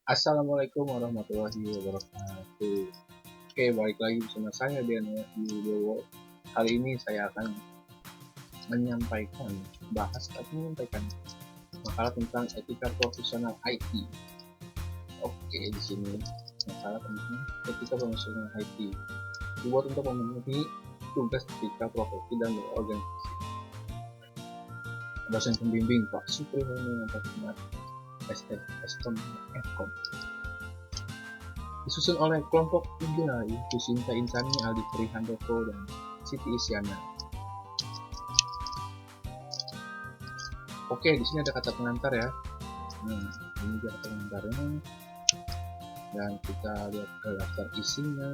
Assalamualaikum warahmatullahi wabarakatuh. Oke, balik lagi bersama saya Diana Wibowo. Kali ini saya akan menyampaikan makalah tentang etika profesional IT. Oke, di sini makalah tentang etika profesional IT dibuat untuk memenuhi tugas etika profesi dan berorganisasi. Dosen pembimbing Pak Supri Hadi STM Fkom. Disusun oleh kelompok Indra, Sinta Insani, Aldi Trihandoko, dan Siti Isyana. Oke, di sini ada kata pengantar ya. Ini dia kata pengantarnya. Dan kita lihat ke daftar isinya.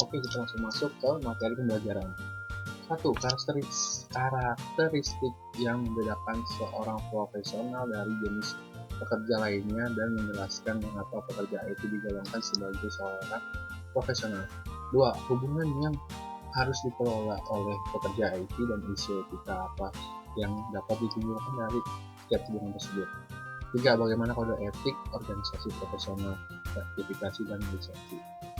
Oke, kita langsung masuk ke materi pembelajaran. 1. Karakteristik yang membedakan seorang profesional dari jenis pekerja lainnya dan menjelaskan mengapa pekerja IT digolongkan sebagai seorang profesional. 2. Hubungan yang harus dikelola oleh pekerja IT dan isu etika apa yang dapat ditimbulkan dari setiap hubungan tersebut. 3. Bagaimana kode etik organisasi profesional, sertifikasi dan lisensi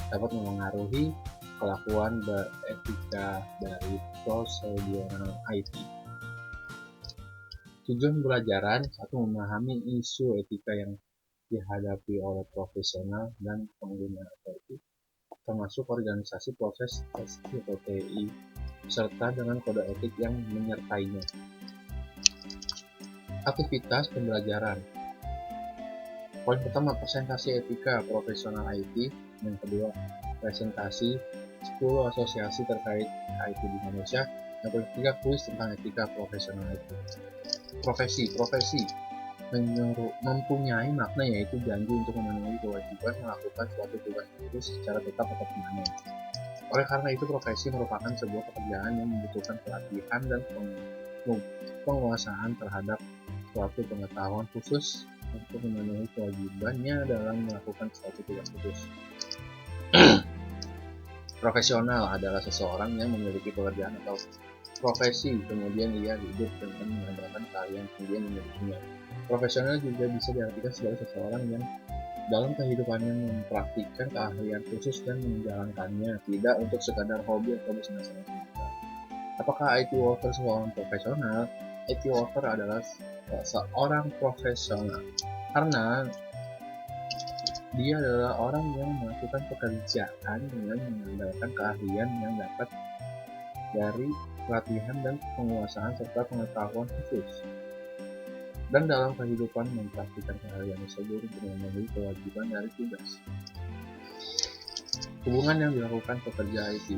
dapat memengaruhi kelakuan beretika dari prosedural IT. Tujuan pembelajaran: 1. Memahami isu etika yang dihadapi oleh profesional dan pengguna IT, termasuk organisasi proses STI, serta dengan kode etik yang menyertainya. Aktivitas pembelajaran. Poin pertama, presentasi etika profesional IT. Yang kedua, presentasi 10 asosiasi terkait IT di Indonesia. Yang ketiga, kuis tentang etika profesional IT. Profesi mempunyai makna, yaitu janji untuk memenuhi kewajiban melakukan suatu tugas itu secara tetap atau permanen. Oleh karena itu, profesi merupakan sebuah pekerjaan yang membutuhkan pelatihan dan penguasaan terhadap suatu pengetahuan khusus untuk memenuhi kewajibannya dalam melakukan suatu tugas khusus. Profesional adalah seseorang yang memiliki pekerjaan atau profesi, kemudian ia hidup dengan mengandalkan keahlian kemudian memilikinya. Profesional juga bisa diartikan sebagai seseorang yang dalam kehidupannya mempraktikkan keahlian khusus dan menjalankannya, tidak untuk sekadar hobi atau bersenang-senang semata. Apakah IT worker seorang profesional? IT worker adalah seorang profesional karena dia adalah orang yang melakukan pekerjaan dengan mengandalkan keahlian yang dapat dari pelatihan dan penguasaan serta pengetahuan khusus, dan dalam kehidupan mempraktikkan keahlian tersebut untuk memenuhi kewajiban dari tugas. Hubungan yang dilakukan pekerja IT.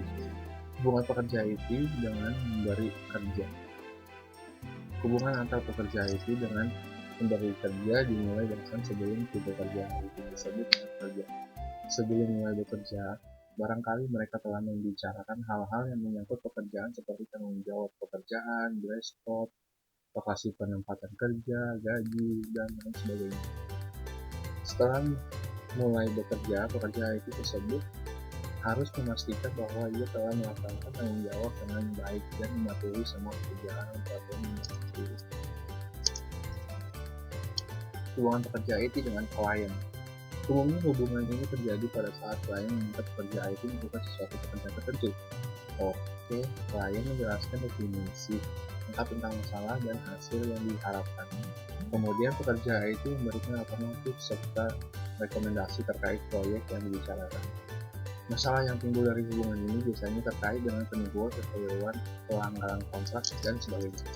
Hubungan pekerja IT dengan memberi kerja. Hubungan antar pekerja IT dengan memberi kerja dimulai bahkan sebelum pekerja IT tersebut bekerja. Sebelum mulai bekerja, barangkali mereka telah membicarakan hal-hal yang menyangkut pekerjaan seperti tanggung jawab pekerjaan, dress code, lokasi penempatan kerja, gaji, dan lain sebagainya. Setelah mulai bekerja, pekerja IT tersebut harus memastikan bahwa ia telah melaksanakan tanggung jawab dengan baik dan mematuhi semua pekerjaan peraturan yang berlaku. Hubungan pekerja IT dengan klien. Umumnya hubungan ini terjadi pada saat klien meminta pekerja IT melakukan sesuatu pekerjaan tertentu. Oke, klien menjelaskan definisi lengkap tentang masalah dan hasil yang diharapkan. Kemudian pekerja IT memberikan alternatif serta rekomendasi terkait proyek yang dibicarakan. Masalah yang timbul dari hubungan ini biasanya terkait dengan penipuan, kekeliruan, pelanggaran kontrak, dan sebagainya.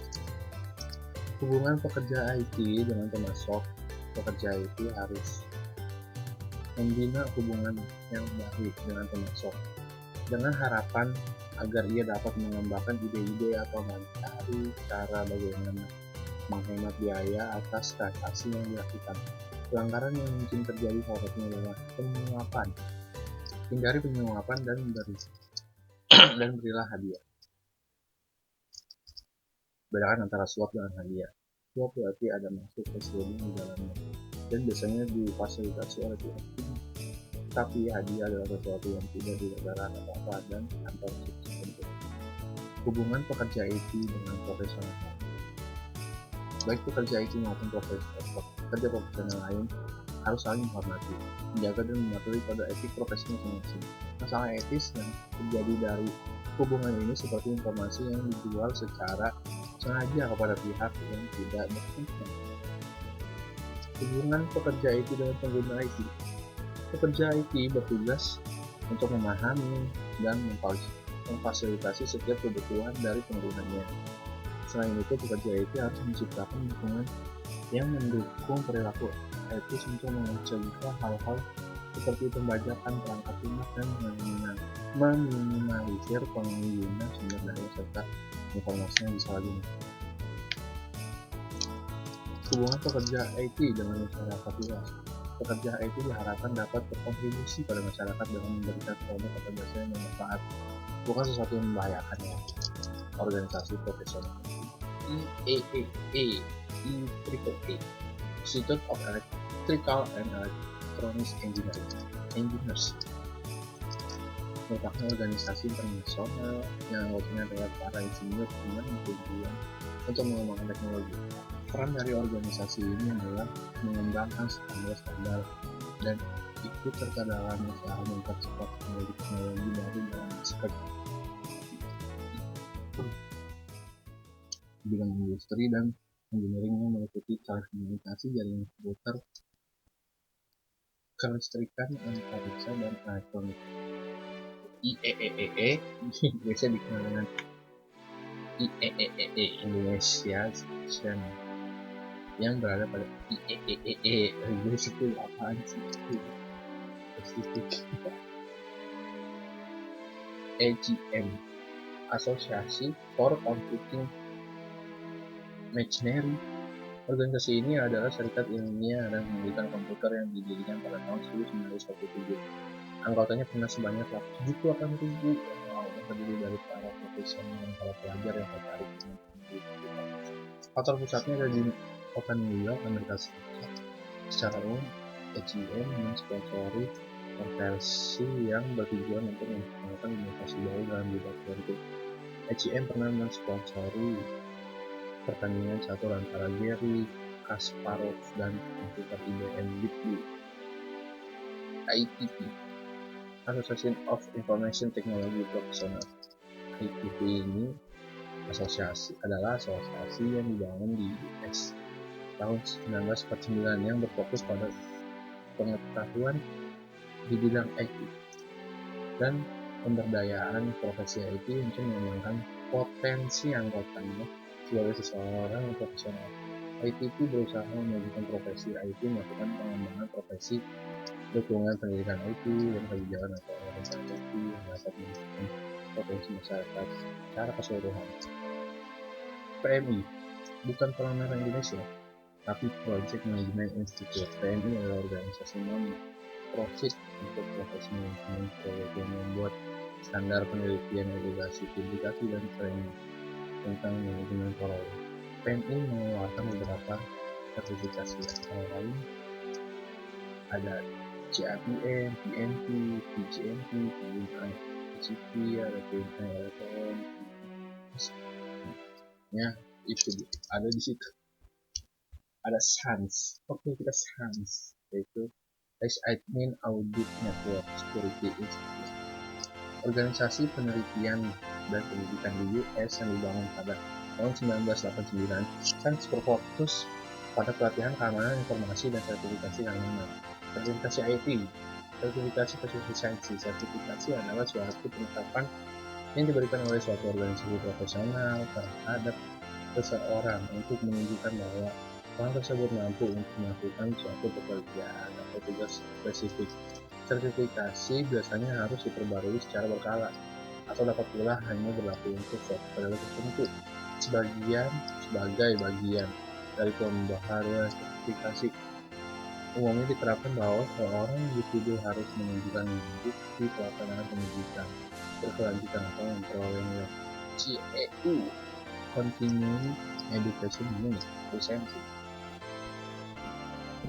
Hubungan pekerja IT dengan pemasok. Pekerja IT harus membina hubungan yang baik dengan pemasok dengan harapan agar ia dapat mengembangkan ide-ide atau mencari cara bagaimana menghemat biaya atas transaksi yang dilakukan. Pelanggaran yang mungkin terjadi salah satunya adalah penyuapan. Hindari penyuapan dan berilah hadiah. Bedakan antara suap dengan hadiah. Suap berarti ada masuk sesuatu di dalamnya dan biasanya difasilitasi oleh pihak ini. Tapi hadiah adalah sesuatu yang tidak dilegalkan apa-apa dan tanpa maksud tertentu. Hubungan pekerja IT dengan profesional. Baik pekerja IT maupun pekerja profesional lain harus saling menghormati, menjaga dan mematuhi kode etik profesi masing-masing. Masalah etis yang terjadi dari hubungan ini seperti informasi yang dijual secara sengaja kepada pihak yang tidak berkepentingan. Hubungan pekerja IT dengan pengguna IT. Pekerja IT bertugas untuk memahami dan memfasilitasi setiap kebutuhan dari penggunanya. Selain itu, pekerja IT harus menciptakan lingkungan yang mendukung perilaku etis untuk mencegah hal-hal seperti pembajakan perangkat lunak dan meminimalisir pengguna sumber daya serta informasi yang disalahgunakan. Hubungan pekerja IT dengan masyarakat luas. Pekerja IT diharapkan dapat berkontribusi pada masyarakat dengan memberikan produk atau jasa yang bermanfaat, bukan sesuatu yang membahayakan ya. Organisasi profesional IEEE Institute of Electrical and Electronics Engineers merupakan organisasi internasional yang anggotanya adalah para insinyur dengan tujuan untuk mengembangkan teknologi. Peran dari organisasi ini adalah mengembangkan standar-standar dan ikut serta dalam usaha mempercepat teknologi baru dalam aspek bidang industri dan engineering yang meliputi telekomunikasi, jaringan komputer, kelistrikan, antariksa, dan elektronik. IEEE biasa dikenal dengan IEEE Indonesia Section yang berada pada IEEE. Inggris itu apaan sih? Spesifik. AGM Asosiasi for Computing Machinery. Organisasi ini adalah serikat ilmiah dan penelitian komputer yang didirikan pada tahun 1947. Anggotanya pernah sebanyak 78.000 yang terdiri dari para profesional dan para pelajar yang tertarik dengan penelitian. Kantor pusatnya ada di kota New York, Amerika Serikat. Secara umum, AGM mensponsori konversi yang bertujuan untuk menciptakan inovasi baru dalam bidang tertentu. AGM pernah mensponsori pertandingan catur antara Garry Kasparov dan komputer IBM Deep Blue. ITP Association of Information Technology Professional. ITP ini adalah asosiasi yang dibangun di US tahun 1949 yang berfokus pada pengetahuan di bidang IT dan pemberdayaan profesi IT untuk mengembangkan potensi anggotanya sebagai seseorang profesional. ITP berusaha memajukan profesi IT, melakukan pengembangan profesi, dukungan pendidikan IT, dan kebijakan atau organisasi IT yang dapat meningkatkan potensi masyarakat secara keseluruhan. PMI bukan Palang Indonesia, tapi Project Management Institute. PMI adalah organisasi non-profit untuk profesi manajemen proyek yang membuat standar penelitian, edukasi, publikasi, dan training tentang manajemen proyek. PMI mengeluarkan beberapa sertifikasi, antara lain ada CAPM, PMP, PGMP, penggunaan PCP, ada penggunaan elektronik, ya itu ada di situ. Ada SANS, oke kita SANS, yaitu Admin Audit Network Security Institute, organisasi penelitian dan pendidikan di US yang dibangun pada tahun 1989. SANS berfokus pada pelatihan keamanan informasi dan sertifikasi keamanan. Sertifikasi IT, sertifikasi efisiensi. Sertifikasi adalah suatu penetapan yang diberikan oleh suatu organisasi profesional terhadap seseorang untuk menunjukkan bahwa orang tersebut mampu untuk melakukan suatu pekerjaan atau tugas spesifik. Sertifikasi biasanya harus diperbarui secara berkala atau dapat pula hanya berlaku untuk suatu periode tertentu. Sebagai bagian dari pembaharuan sertifikasi, umumnya diterapkan bahwa seorang individu harus menunjukkan bukti pelaksanaan pendidikan berkelanjutan atau memperoleh CEU Continuing Education Unit lisensi.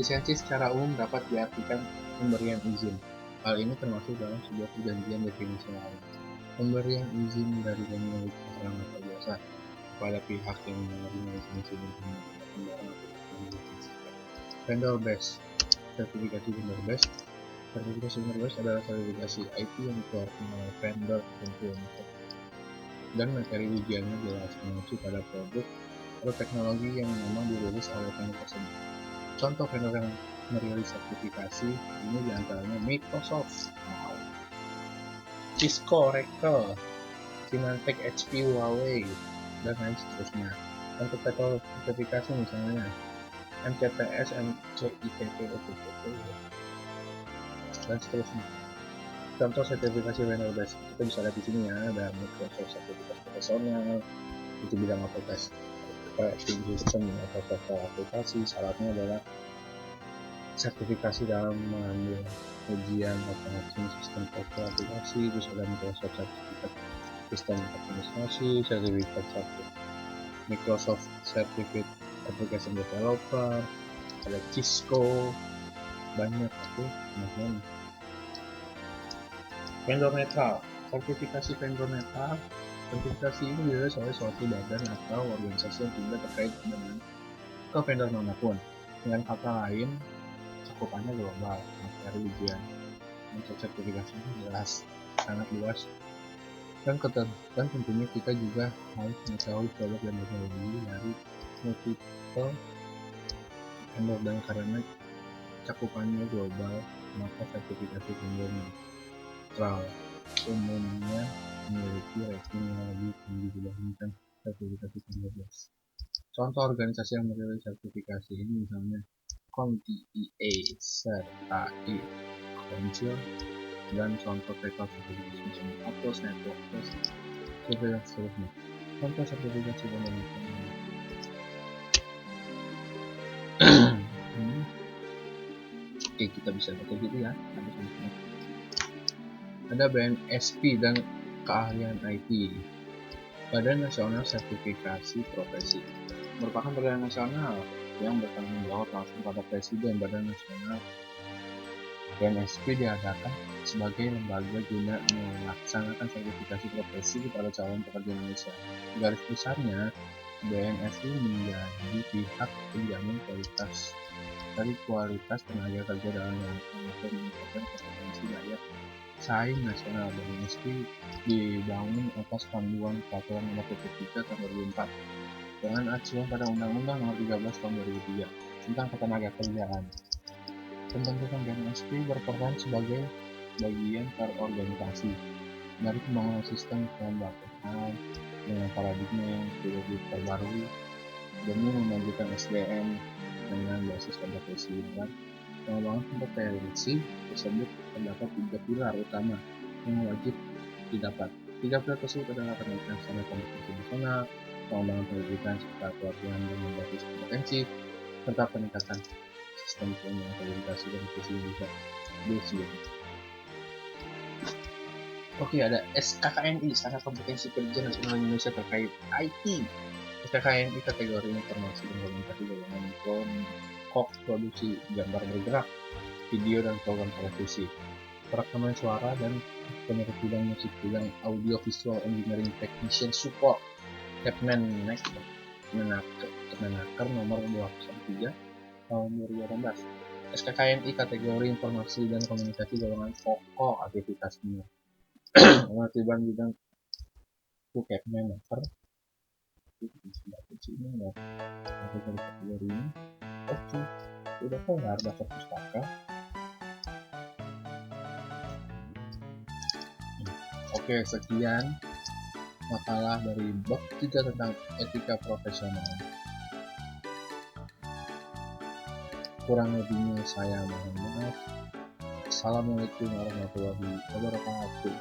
Lisensi secara umum dapat diartikan pemberian izin. Hal ini termasuk dalam sebuah perjanjian definisi lain. Pemberian izin dari pemilik barang atau jasa kepada pihak yang menerima lisensi sembarang vendor base. Sertifikasi vendor base. Sertifikasi vendor base adalah sertifikasi IT yang dikeluarkan oleh vendor tertentu dan materi ujiannya jelas mengacu pada produk atau teknologi yang memang dirilis oleh vendor tersebut. Contoh vendor yang merilis sertifikasi ini diantaranya Microsoft, Cisco, Oracle, Symantec, HP, Huawei, dan lain seterusnya. Untuk sertifikasi misalnya MCPS, MCITP, OPTP, dan seterusnya. Contoh sertifikasi vendor base kita bisa lihat di sini ya, ada Microsoft sertifikat profesional itu bidang aplikasi operating system atau software aplikasi. Syaratnya adalah sertifikasi dalam mengambil ujian operating system software aplikasi. Terus ada Microsoft sertifikat sistem administrasi, sertifikat Microsoft Certificate Application Developer, ada Cisco, banyak tuh teman-teman. Vendor netral, sertifikasi vendor netral. Sertifikasi ini dirilis oleh suatu badan atau organisasi yang tidak terkait dengan ke vendor manapun. Dengan kata lain, cakupannya global, materi ujian. Untuk sertifikasi ini jelas, sangat luas. Dan tentunya kita juga harus mengetahui produk dan teknologi dari multiple vendor, dan karena cakupannya global, maka sertifikasi vendor netral umumnya memiliki rating yang lebih tinggi dibandingkan sertifikasi vendor base. Contoh organisasi yang merilis sertifikasi ini misalnya CompTIA serta Council, dan contoh teknik sertifikasi misalnya Atos, Network Test, dan seterusnya. Contoh sertifikasi vendor netral. Oke, kita bisa baca gitu ya. Ada BNSP dan keahlian IT, Badan Nasional Sertifikasi Profesi, merupakan badan nasional yang bertanggung jawab langsung pada Presiden Badan Nasional. BNSP diadakan sebagai lembaga guna melaksanakan sertifikasi profesi kepada calon pekerja Indonesia. Garis besarnya, BNSP menjadi pihak penjamin kualitas tenaga kerja dalam rangka untuk meningkatkan kompetensi daya saing nasional. BNSP dibangun atas panduan Peraturan Nomor 23 Tahun 2004 dengan acuan pada Undang-Undang Nomor 13 Tahun 2003 tentang Ketenagakerjaan. Pembentukan BNSP berperan sebagai bagian terorganisasi dari pembangunan sistem kelembagaan dengan paradigma yang sudah diperbarui demi memajukan SDM dengan basis kompetensi. Dan pengembangan kompetensi tersebut terdapat 3 pilar utama yang wajib didapat. 3 pilar tersebut adalah peningkatan standar kompetensi nasional, pengembangan pendidikan serta pelatihan dengan basis kompetensi, serta peningkatan sistem pengembangan komunikasi dan komunikasi. Oke, ada SKKNI, Standar Kompetensi Kerja Nasional Indonesia terkait IT. SKKNI kategori informasi dan komunikasi golongan kok produksi gambar bergerak, video dan program televisi, perekaman suara dan penerbitan musik, bidang audio visual engineering technician support, Kemenaker nomor 203 tahun 2018. SKKNI kategori informasi dan komunikasi golongan pokok aktivitasnya. Penertiban bidang Kemenaker ini ya, kategori ini. Oke, udah kelar daftar pustaka. Oke, sekian makalah dari bab 3 tentang etika profesional. Kurang lebihnya saya mohon maaf. Assalamualaikum warahmatullahi wabarakatuh.